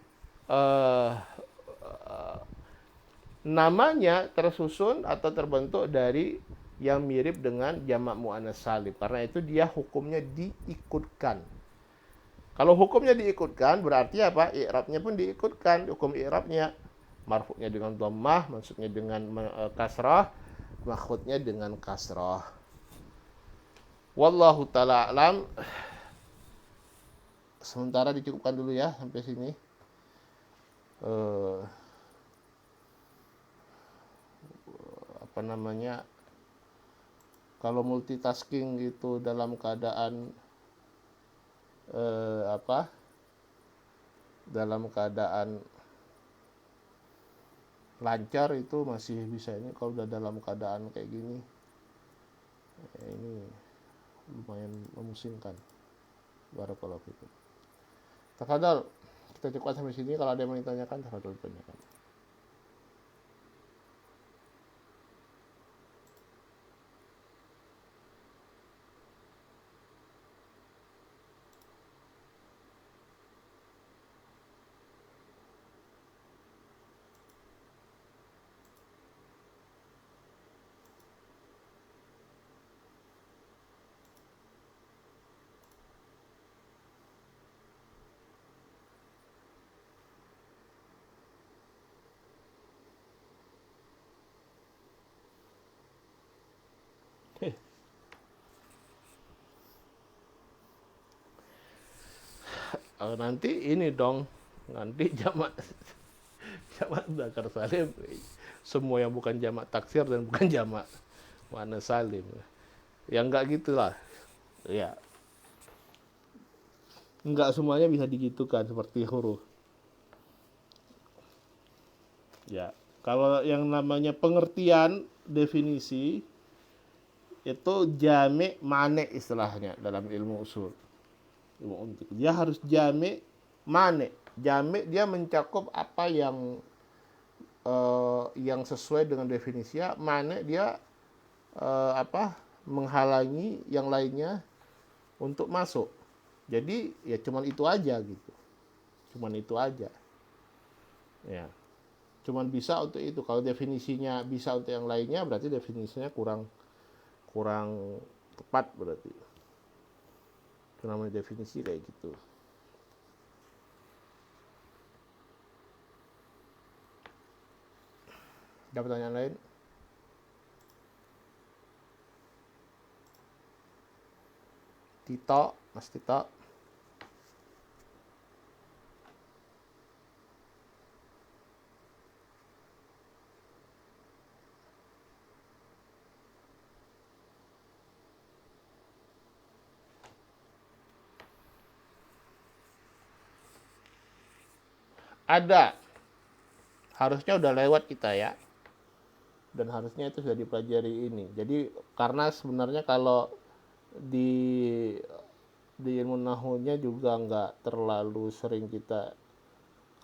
namanya tersusun atau terbentuk dari yang mirip dengan jamak muannas salim. Karena itu dia hukumnya diikutkan. Kalau hukumnya diikutkan berarti apa? I'rabnya pun diikutkan, hukum i'rabnya. Marfu'nya dengan dhammah, maksudnya dengan kasrah, makhfudnya dengan kasrah. Wallahu ta'ala alam. Sementara dicukupkan dulu ya sampai sini. Kalau multitasking gitu dalam keadaan dalam keadaan lancar itu masih bisa. Ini kalau udah dalam keadaan kayak gini, ini lumayan memusingkan. Barakallahu fikum. Tafadhal, kita cukup sampai sini. Kalau ada yang mau ditanyakan, tafadhal ditanyakan. Nanti ini dong, nanti jamak jamak mudzakkar salim semua yang bukan jamak taksir dan bukan jamak muannats salim. Ya enggak gitulah. Ya, enggak semuanya bisa digitukan seperti huruf. Ya, kalau yang namanya pengertian definisi itu jami' mane istilahnya dalam ilmu usul. Dia harus jami' mane. Jami' dia mencakup apa yang sesuai dengan definisinya, mane dia menghalangi yang lainnya untuk masuk. Jadi ya cuman itu aja gitu. Cuman itu aja. Ya. Cuman bisa untuk itu. Kalau definisinya bisa untuk yang lainnya berarti definisinya kurang tepat berarti. Itu namanya definisi kayak gitu. Ada pertanyaan lain? Tito, Mas Tito. Ada. Harusnya udah lewat kita ya. Dan harusnya itu sudah dipelajari ini. Jadi karena sebenarnya kalau di ilmu nahunya juga nggak terlalu sering kita,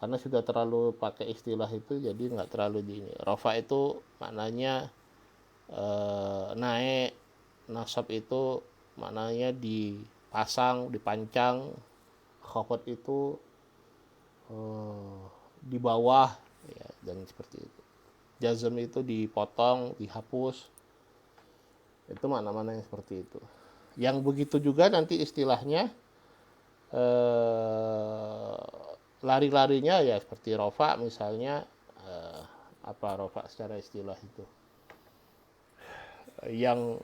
karena sudah terlalu pakai istilah itu, jadi nggak terlalu di ini. Rafa itu maknanya naik, nasab itu maknanya dipasang, dipancang, khafat itu di bawah ya, dan seperti itu. Jazm itu dipotong, dihapus. Itu mana-mana yang seperti itu. Yang begitu juga nanti istilahnya lari-larinya ya seperti rofa misalnya, apa rofa secara istilah itu. Yang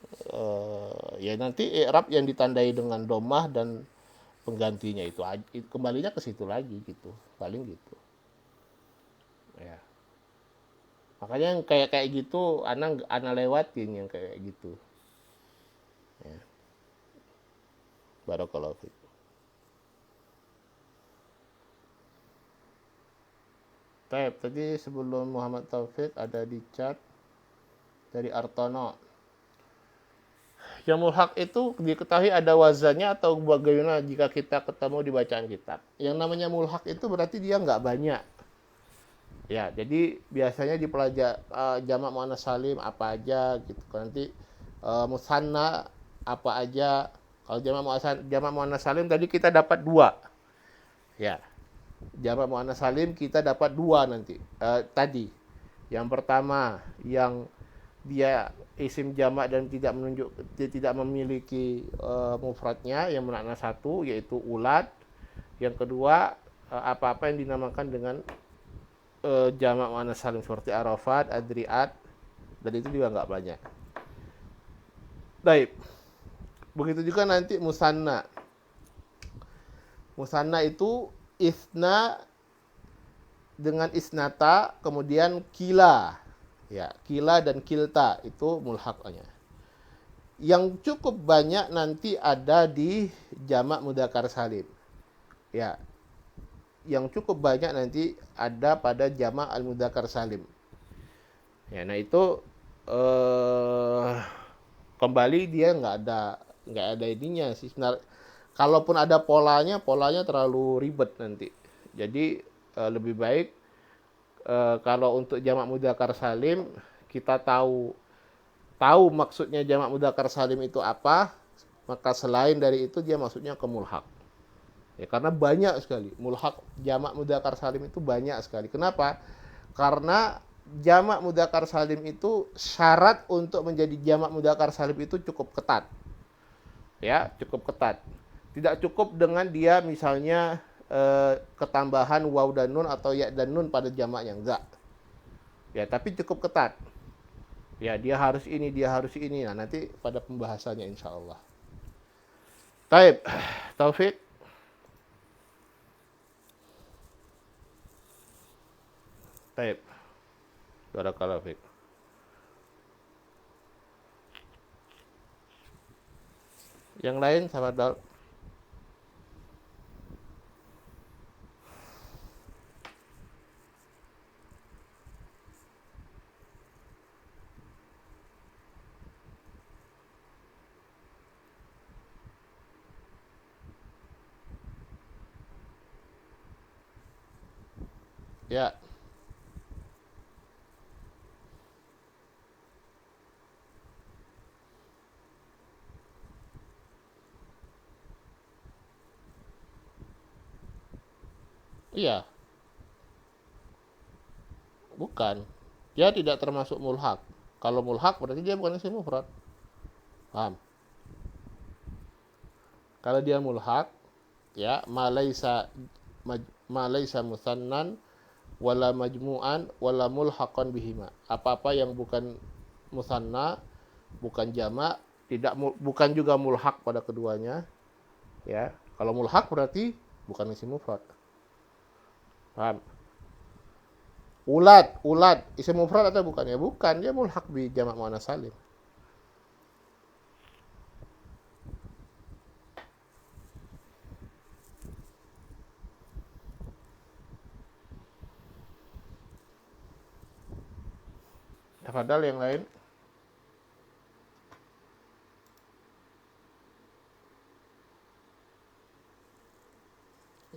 ya nanti i'rab yang ditandai dengan domah dan penggantinya itu kembalinya ke situ lagi gitu, paling gitu ya. Makanya yang kayak gitu ana lewatin yang kayak gitu ya. Barakallahu fiik. Baik, tadi sebelum Muhammad Taufik ada di chat dari Artono. Yang mulhaq itu diketahui ada wazannya atau bagaimana jika kita ketemu di bacaan kitab. Yang namanya mulhaq itu berarti dia nggak banyak. Ya, jadi biasanya dipelajari jamak muannats salim apa aja gitu. Nanti musanna apa aja. Kalau jamak muannats salim tadi kita dapat 2. Ya. Jamak muannats salim kita dapat 2 nanti. Tadi. Yang pertama yang dia isim jamak dan tidak memiliki mufradnya yang bermakna 1 yaitu ulad. Yang kedua apa-apa yang dinamakan dengan jamak muannats salim seperti arafat, adriat, dan itu juga nggak banyak. Baik. Begitu juga nanti musanna. Musanna itu isna dengan isnata kemudian kila. Ya, kila dan kilta itu mulhaqnya. Yang cukup banyak nanti ada di jamak mudzakkar salim. Ya. Yang cukup banyak nanti ada pada jamak al-mudzakkar salim. Ya, nah itu kembali dia nggak ada ininya sih. Kalaupun ada polanya terlalu ribet nanti. Jadi lebih baik kalau untuk jamak mudzakkar salim kita tahu maksudnya jamak mudzakkar salim itu apa, maka selain dari itu dia maksudnya ke mulhaq. Ya, karena banyak sekali mulhaq jamak mudzakkar salim itu banyak sekali. Kenapa? Karena jamak mudzakkar salim itu syarat untuk menjadi jamak mudzakkar salim itu cukup ketat. Ya, cukup ketat. Tidak cukup dengan dia misalnya ketambahan waw dan nun atau ya dan nun pada jamaknya, enggak. Ya, tapi cukup ketat. Ya, dia harus ini. Nah, nanti pada pembahasannya insyaallah. Taib, Taufik. Baik. Barakallahu fiik. Yang lain, sahabat Dal? Ya. Iya, bukan. Dia tidak termasuk mulhak. Kalau mulhak berarti dia bukan isim mufrad. Paham? Kalau dia mulhak, ya, malaisa musannan wala majmu'an wala mulhaqan bihima. Apa-apa yang bukan musanna, bukan jamak, bukan juga mulhak pada keduanya, ya. Kalau mulhak berarti bukan isim mufrad. Paham? Ulad, isim mufrad atau bukan? Ya bukan, dia mulhaq bi jamak muannats salim. Tafadhal yang lain.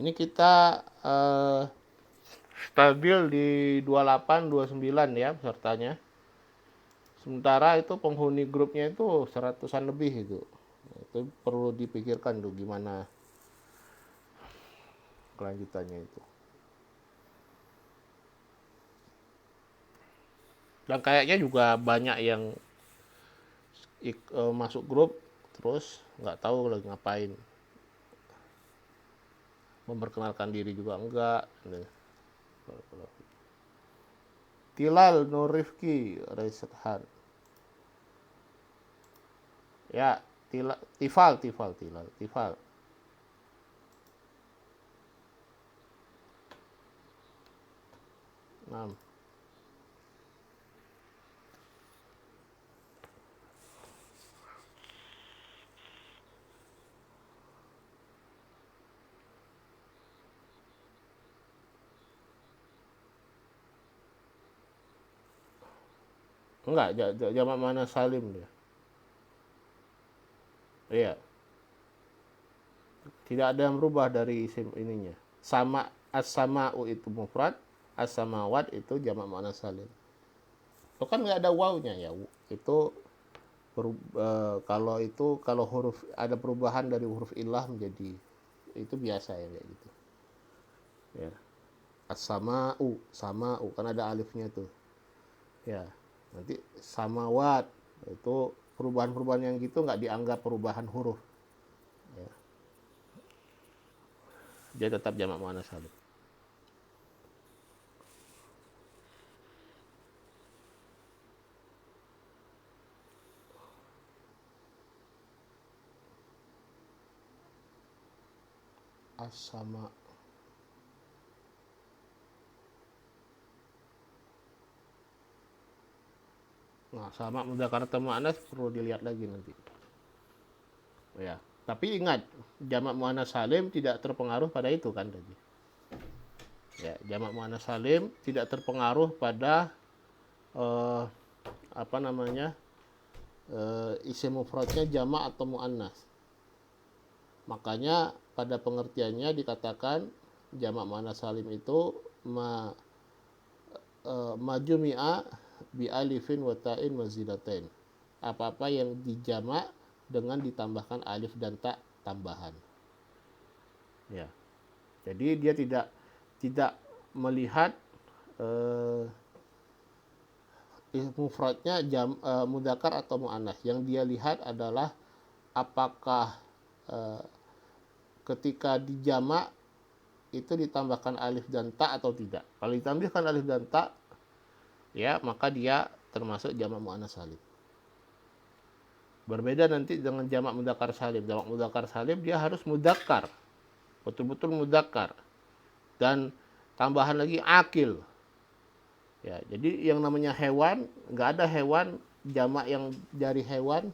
Ini kita stabil di 28, 29 ya pesertanya. Sementara itu penghuni grupnya itu 100-an lebih itu. Itu perlu dipikirkan tuh gimana kelanjutannya itu. Dan kayaknya juga banyak yang masuk grup terus nggak tahu lagi ngapain. Memperkenalkan diri juga enggak. Tilal Nur Rifki Resethan. Ya, Tifal. Nah, enggak, jamak mana salim dia. Iya, tidak ada yang berubah dari isim ininya. Sama as-sama'u itu mufrad, as-samawat itu jamak muannats salim. Itu kan nggak ada wawunya ya. Itu kalau huruf ada perubahan dari huruf illah menjadi itu biasa ya kayak gitu. Ya. Sama'u kan ada alifnya tuh. Ya. Nanti samawat itu perubahan-perubahan yang gitu nggak dianggap perubahan huruf. Ya. Dia tetap jamak muannats salim. As-sama. Nah, sama mudzakkar atau muannats perlu dilihat lagi nanti. Ya. Tapi ingat, jamak muannats salim tidak terpengaruh pada itu kan tadi. Ya, jamak muannats salim tidak terpengaruh pada apa namanya? Isim mufradnya jamak atau muannats. Makanya pada pengertiannya dikatakan jamak muannats salim itu majumi'a bi alifin wa ta'in wa zidatain. Apa-apa yang dijamak dengan ditambahkan alif dan ta tambahan. Ya. Jadi dia tidak melihat mufradnya mudzakkar atau muannats. Yang dia lihat adalah apakah ketika dijamak itu ditambahkan alif dan ta atau tidak. Kalau ditambahkan alif dan ta, ya maka dia termasuk jamak muannats salim. Berbeda nanti dengan jamak mudzakkar salim. Jamak mudzakkar salim dia harus mudzakkar, betul-betul mudzakkar, dan tambahan lagi akil. Ya, jadi yang namanya hewan, nggak ada hewan jamak yang dari hewan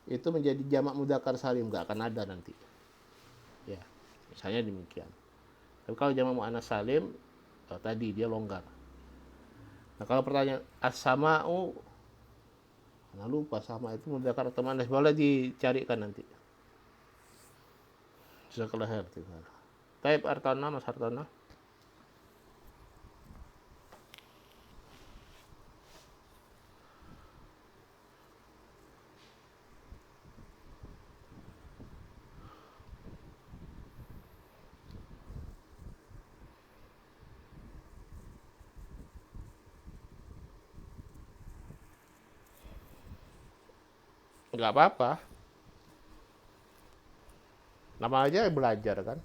itu menjadi jamak mudzakkar salim, nggak akan ada nanti. Ya, misalnya demikian. Tapi kalau jamak muannats salim, tadi dia longgar. Nah, kalau pertanyaan as-sama'u, nah lupa sama itu mudzakkar atau muannats, boleh dicarikan nanti. Jazakallah khair. Taib Artana, Mas Artana. Nggak apa-apa. Nama aja belajar kan.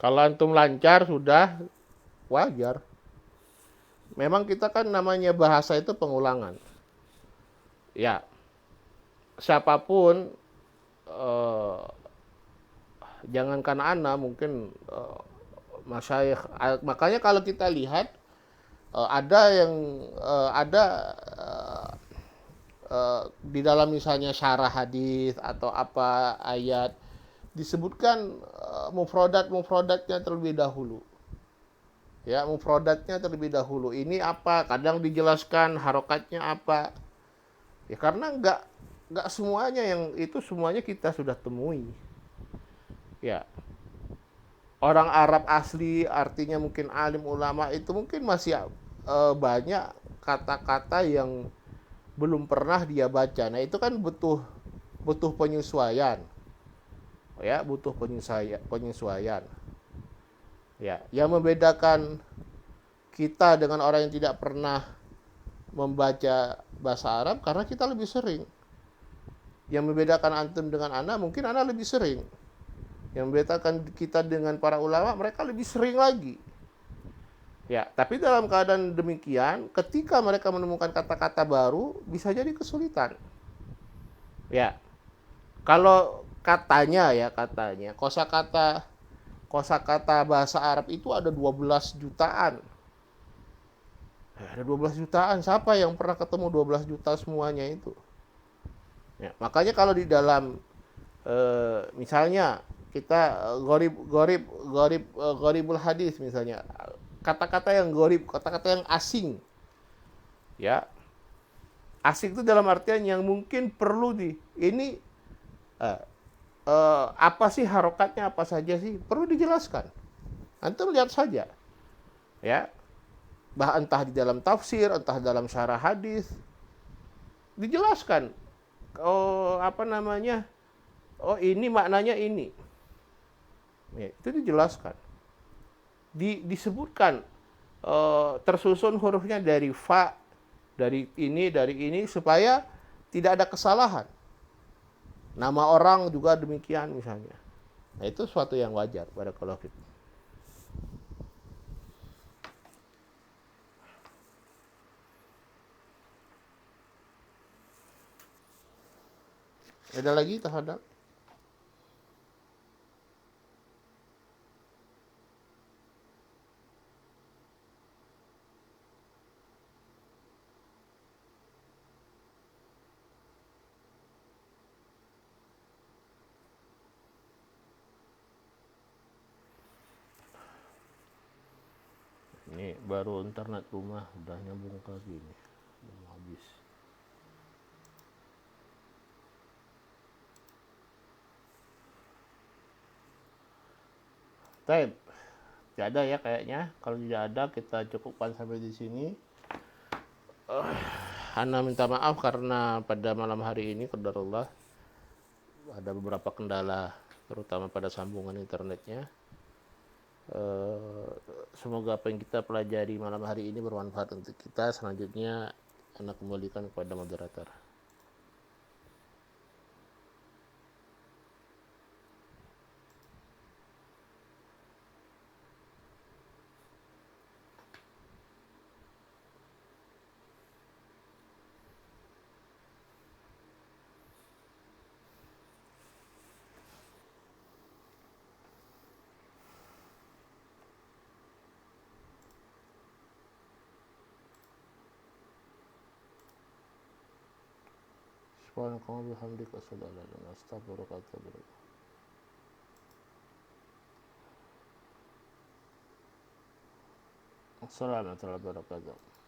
Kalau antum lancar sudah wajar. Memang kita kan namanya bahasa itu pengulangan. Ya, siapapun eh, jangankan ana mungkin masyayikh, makanya kalau kita lihat ada yang ada di dalam misalnya syarah hadis atau apa ayat disebutkan mufradatnya terlebih dahulu. Ya, mufradatnya terlebih dahulu. Ini apa? Kadang dijelaskan harokatnya apa. Ya karena nggak semuanya yang itu semuanya kita sudah temui. Ya, orang Arab asli artinya mungkin alim ulama itu mungkin masih banyak kata-kata yang belum pernah dia baca. Nah, itu kan butuh butuh penyesuaian. Ya, butuh penyesuaian. Ya, yang membedakan kita dengan orang yang tidak pernah membaca bahasa Arab karena kita lebih sering. Yang membedakan antum dengan ana mungkin ana lebih sering. Yang membedakan kita dengan para ulama mereka lebih sering lagi. Ya, tapi dalam keadaan demikian, ketika mereka menemukan kata-kata baru, bisa jadi kesulitan. Ya, kalau katanya, kosakata bahasa Arab itu ada 12 jutaan. Ada 12 jutaan, siapa yang pernah ketemu 12 juta semuanya itu? Ya, makanya kalau di dalam misalnya kita goribul hadis misalnya, kata-kata yang gorib, kata-kata yang asing, ya asing itu dalam artian yang mungkin perlu ini apa sih harokatnya apa saja sih perlu dijelaskan. Antum lihat saja, ya entah di dalam tafsir, entah dalam syarah hadis dijelaskan. Oh apa namanya? Oh ini maknanya ini. Ya, itu dijelaskan. Disebutkan tersusun hurufnya dari fa, dari ini supaya tidak ada kesalahan. Nama orang juga demikian misalnya. Nah, itu suatu yang wajar pada kalau kita. Ada lagi terhadap ini baru internet rumah udah nyambung lagi nih. Belum habis. Baik. Tidak ada ya kayaknya. Kalau tidak ada kita cukupkan sampai di sini. Ana minta maaf karena pada malam hari ini qadarullah ada beberapa kendala terutama pada sambungan internetnya. Semoga apa yang kita pelajari malam hari ini bermanfaat untuk kita. Selanjutnya Ana kembalikan kepada moderator. subhanaka wa bihamdika asyhadu an la ilaha illa anta astaghfiruka wa atubu ilaik. Assalamualaikum warahmatullahi wabarakatuh.